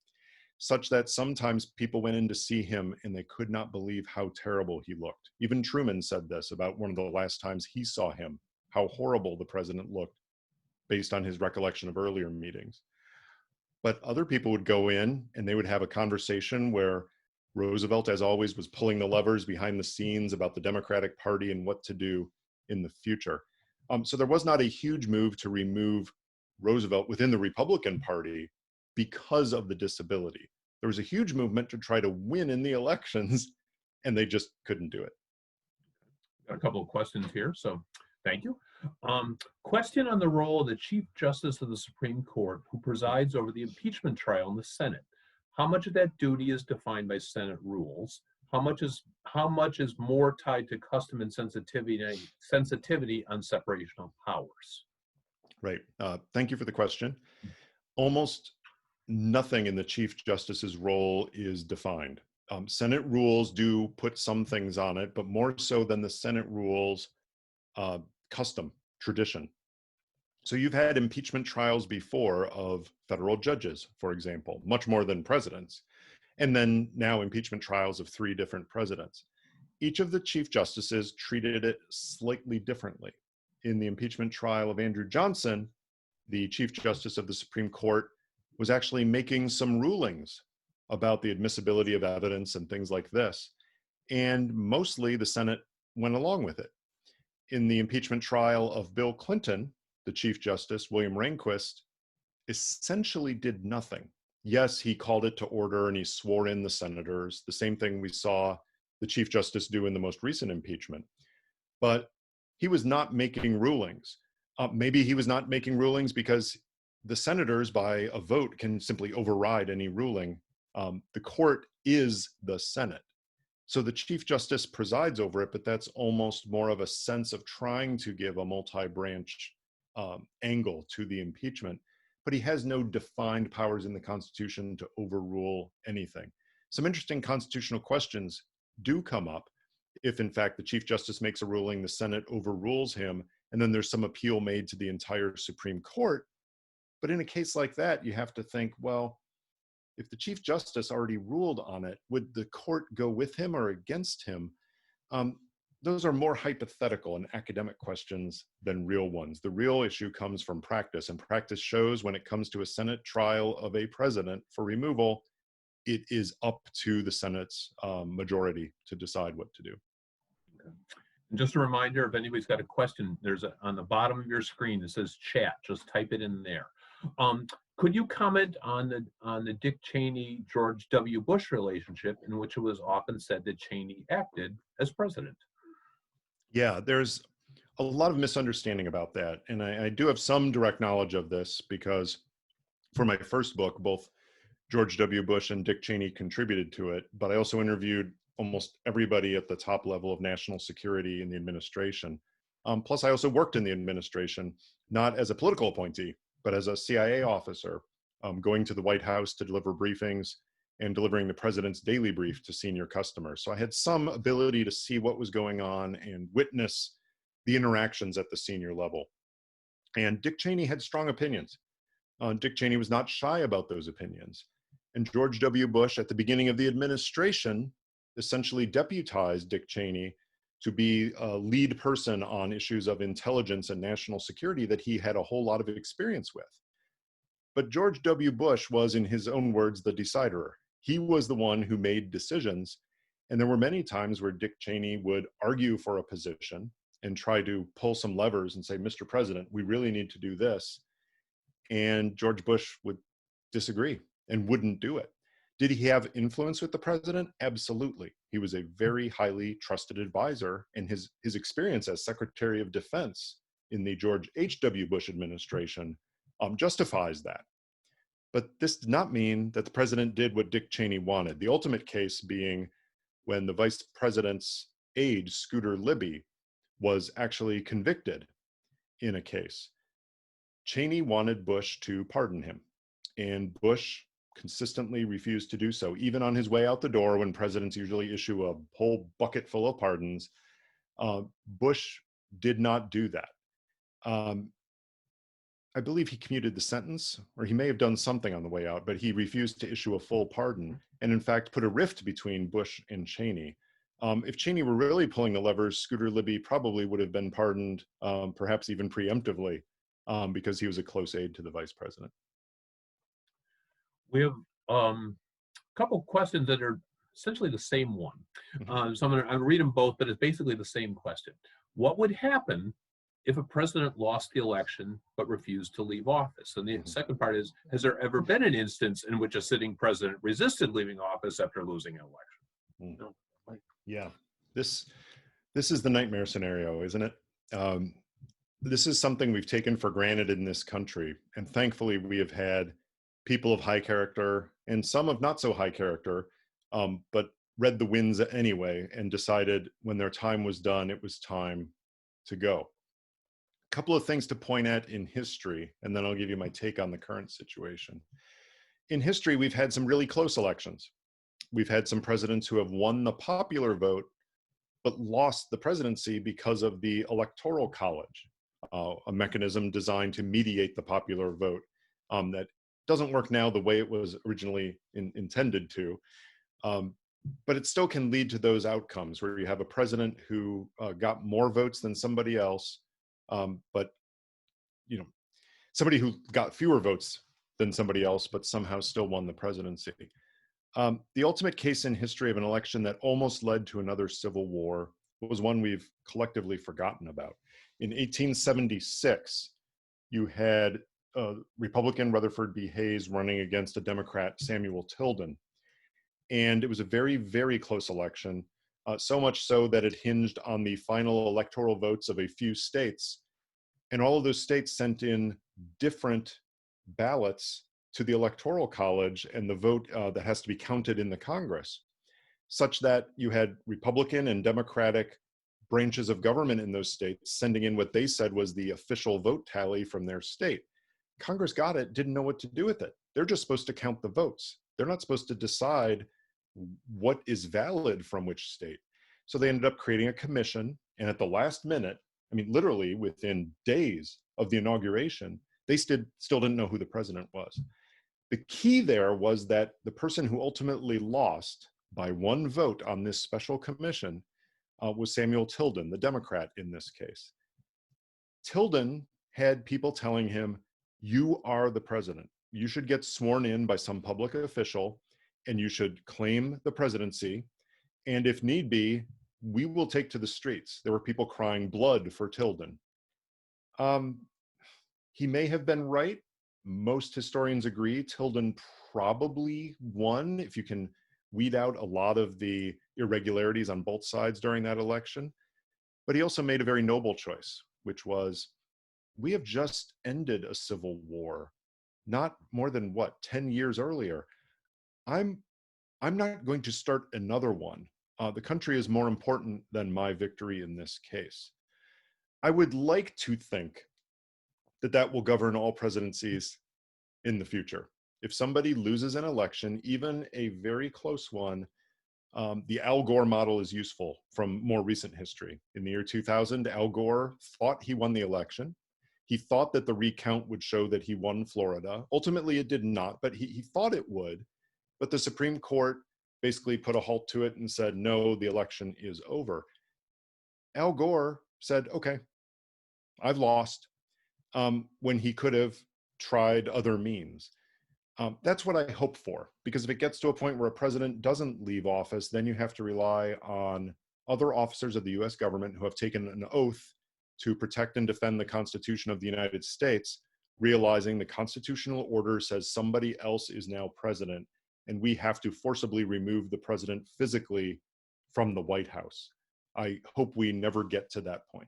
such that sometimes people went in to see him and they could not believe how terrible he looked. Even Truman said this about one of the last times he saw him, how horrible the president looked based on his recollection of earlier meetings. But other people would go in and they would have a conversation where Roosevelt, as always, was pulling the levers behind the scenes about the Democratic Party and what to do in the future. So there was not a huge move to remove Roosevelt within the Republican Party because of the disability. There was a huge movement to try to win in the elections, and they just couldn't do it. Got a couple of questions here, so thank you. Question on the role of the Chief Justice of the Supreme Court, who presides over the impeachment trial in the Senate. How much of that duty is defined by Senate rules? How much is more tied to custom and sensitivity on separation of powers? Right. Thank you for the question. Almost nothing in the Chief Justice's role is defined. Senate rules do put some things on it, but more so than the Senate rules, custom, tradition. So you've had impeachment trials before of federal judges, for example, much more than presidents. And then now impeachment trials of 3 different presidents. Each of the Chief Justices treated it slightly differently. In the impeachment trial of Andrew Johnson, the Chief Justice of the Supreme Court was actually making some rulings about the admissibility of evidence and things like this. And mostly the Senate went along with it. In the impeachment trial of Bill Clinton, the Chief Justice, William Rehnquist, essentially did nothing. Yes, he called it to order and he swore in the senators, the same thing we saw the Chief Justice do in the most recent impeachment. But he was not making rulings. Maybe he was not making rulings because the senators, by a vote, can simply override any ruling. The court is the Senate. So the Chief Justice presides over it, but that's almost more of a sense of trying to give a multi-branch angle to the impeachment. But he has no defined powers in the Constitution to overrule anything. Some interesting constitutional questions do come up if, in fact, the Chief Justice makes a ruling, the Senate overrules him, and then there's some appeal made to the entire Supreme Court. But in a case like that, you have to think, well, if the Chief Justice already ruled on it, would the court go with him or against him? those are more hypothetical and academic questions than real ones. The real issue comes from practice, and practice shows when it comes to a Senate trial of a president for removal, it is up to the Senate's majority to decide what to do. And just a reminder, if anybody's got a question, there's on the bottom of your screen, it says chat, just type it in there. Could you comment on the Dick Cheney, George W. Bush relationship, in which it was often said that Cheney acted as president? Yeah, there's a lot of misunderstanding about that. And I do have some direct knowledge of this because for my first book, both George W. Bush and Dick Cheney contributed to it, but I also interviewed almost everybody at the top level of national security in the administration. Plus, I also worked in the administration, not as a political appointee, but as a CIA officer, going to the White House to deliver briefings and delivering the president's daily brief to senior customers. So I had some ability to see what was going on and witness the interactions at the senior level. And Dick Cheney had strong opinions. Dick Cheney was not shy about those opinions. And George W. Bush, at the beginning of the administration, essentially deputized Dick Cheney to be a lead person on issues of intelligence and national security that he had a whole lot of experience with. But George W. Bush was, in his own words, the decider. He was the one who made decisions. And there were many times where Dick Cheney would argue for a position and try to pull some levers and say, Mr. President, we really need to do this. And George Bush would disagree and wouldn't do it. Did he have influence with the president? Absolutely. He was a very highly trusted advisor, and his experience as Secretary of Defense in the George H.W. Bush administration justifies that. But this did not mean that the president did what Dick Cheney wanted. The ultimate case being when the vice president's aide, Scooter Libby, was actually convicted in a case. Cheney wanted Bush to pardon him, and Bush consistently refused to do so. Even on his way out the door, when presidents usually issue a whole bucket full of pardons, Bush did not do that. I believe he commuted the sentence, or he may have done something on the way out, but he refused to issue a full pardon, and in fact put a rift between Bush and Cheney. If Cheney were really pulling the levers, Scooter Libby probably would have been pardoned, perhaps even preemptively, because he was a close aide to the vice president. We have a couple questions that are essentially the same one. So I'm going to read them both, but it's basically the same question. What would happen if a president lost the election but refused to leave office? And the second part is, has there ever been an instance in which a sitting president resisted leaving office after losing an election? No. Yeah, this is the nightmare scenario, isn't it? This is something we've taken for granted in this country, and thankfully we have had people of high character and some of not so high character, but read the winds anyway and decided when their time was done, it was time to go. A couple of things to point at in history, and then I'll give you my take on the current situation. In history, we've had some really close elections. We've had some presidents who have won the popular vote, but lost the presidency because of the Electoral College, a mechanism designed to mediate the popular vote that doesn't work now the way it was originally intended to, but it still can lead to those outcomes where you have a president who got more votes than somebody else, but somebody who got fewer votes than somebody else, but somehow still won the presidency. The ultimate case in history of an election that almost led to another civil war was one we've collectively forgotten about. In 1876, you had Republican Rutherford B. Hayes running against a Democrat, Samuel Tilden. And it was a very, very close election, so much so that it hinged on the final electoral votes of a few states. And all of those states sent in different ballots to the Electoral College and the vote that has to be counted in the Congress, such that you had Republican and Democratic branches of government in those states sending in what they said was the official vote tally from their state. Congress got it, didn't know what to do with it. They're just supposed to count the votes. They're not supposed to decide what is valid from which state. So they ended up creating a commission, and at the last minute, I mean, literally within days of the inauguration, they still didn't know who the president was. The key there was that the person who ultimately lost by one vote on this special commission was Samuel Tilden, the Democrat in this case. Tilden had people telling him, you are the president. You should get sworn in by some public official and you should claim the presidency. And if need be, we will take to the streets. There were people crying blood for Tilden. He may have been right. Most historians agree Tilden probably won, if you can weed out a lot of the irregularities on both sides during that election. But he also made a very noble choice, which was, we have just ended a civil war, not more than, 10 years earlier. I'm not going to start another one. The country is more important than my victory in this case. I would like to think that that will govern all presidencies in the future. If somebody loses an election, even a very close one, the Al Gore model is useful from more recent history. In the year 2000, Al Gore thought he won the election. He thought that the recount would show that he won Florida. Ultimately, it did not, but he thought it would. But the Supreme Court basically put a halt to it and said, no, the election is over. Al Gore said, okay, I've lost, when he could have tried other means. That's what I hope for, because if it gets to a point where a president doesn't leave office, then you have to rely on other officers of the US government who have taken an oath to protect and defend the Constitution of the United States, realizing the constitutional order says somebody else is now president, and we have to forcibly remove the president physically from the White House. I hope we never get to that point.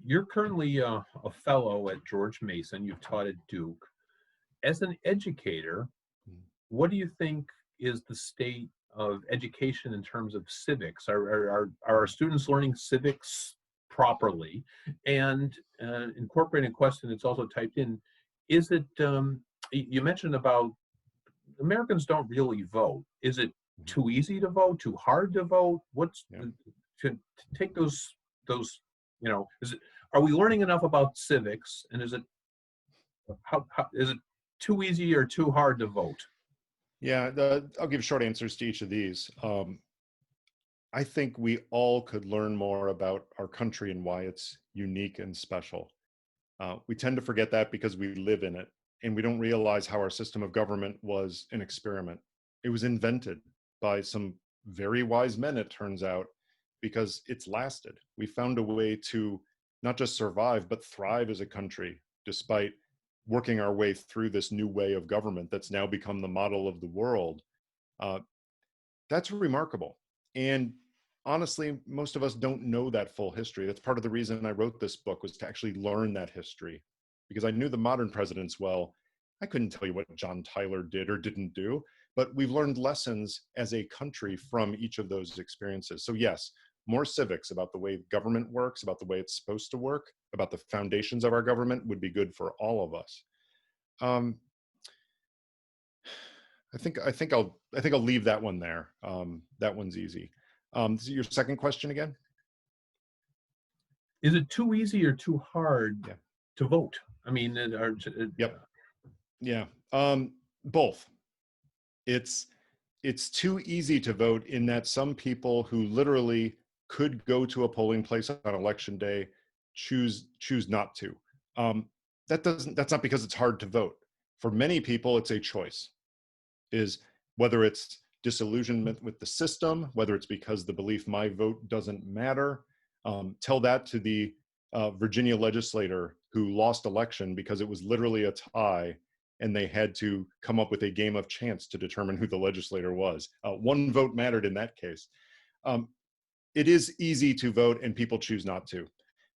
You're currently a fellow at George Mason. You've taught at Duke. As an educator, what do you think is the state of education in terms of civics? Are our students learning civics properly? And incorporating a question that's also typed in, is it, you mentioned about Americans don't really vote. Is it too easy to vote, too hard to vote? What's to take those, you know, are we learning enough about civics, and is it is it too easy or too hard to vote? Yeah, I'll give short answers to each of these. I think we all could learn more about our country and why it's unique and special. We tend to forget that because we live in it, and we don't realize how our system of government was an experiment. It was invented by some very wise men, it turns out, because it's lasted. We found a way to not just survive, but thrive as a country, despite working our way through this new way of government that's now become the model of the world. That's remarkable. And honestly, most of us don't know that full history. That's part of the reason I wrote this book, was to actually learn that history, because I knew the modern presidents well. I couldn't tell you what John Tyler did or didn't do, but we've learned lessons as a country from each of those experiences. So yes, more civics about the way government works, about the way it's supposed to work, about the foundations of our government would be good for all of us. I think I'll leave that one there. That one's easy. Your second question again? Is it too easy or too hard Yeah. to vote? I mean, Yep. Yeah. Both. It's too easy to vote in that some people who literally could go to a polling place on election day choose not to. That's not because it's hard to vote. For many people, it's a choice. Is whether it's disillusionment with the system, whether it's because the belief my vote doesn't matter. Tell that to the Virginia legislator who lost election because it was literally a tie and they had to come up with a game of chance to determine who the legislator was. One vote mattered in that case. It is easy to vote and people choose not to.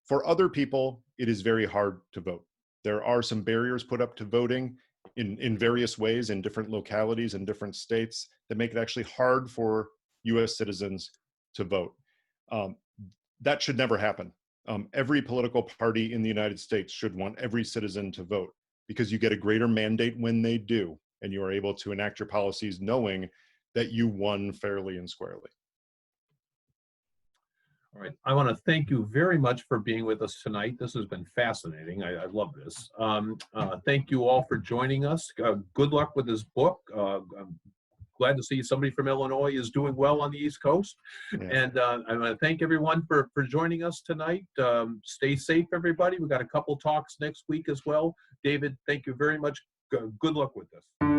For other people, it is very hard to vote. There are some barriers put up to voting in various ways in different localities and different states that make it actually hard for US citizens to vote. That should never happen. Every political party in the United States should want every citizen to vote, because you get a greater mandate when they do, and you are able to enact your policies knowing that you won fairly and squarely. All right. I want to thank you very much for being with us tonight. This has been fascinating. I love this. Thank you all for joining us. Good luck with this book. glad to see somebody from Illinois is doing well on the East Coast. Yeah. And I want to thank everyone for joining us tonight. Stay safe, everybody. We've got a couple talks next week as well. David, thank you very much. Good luck with this.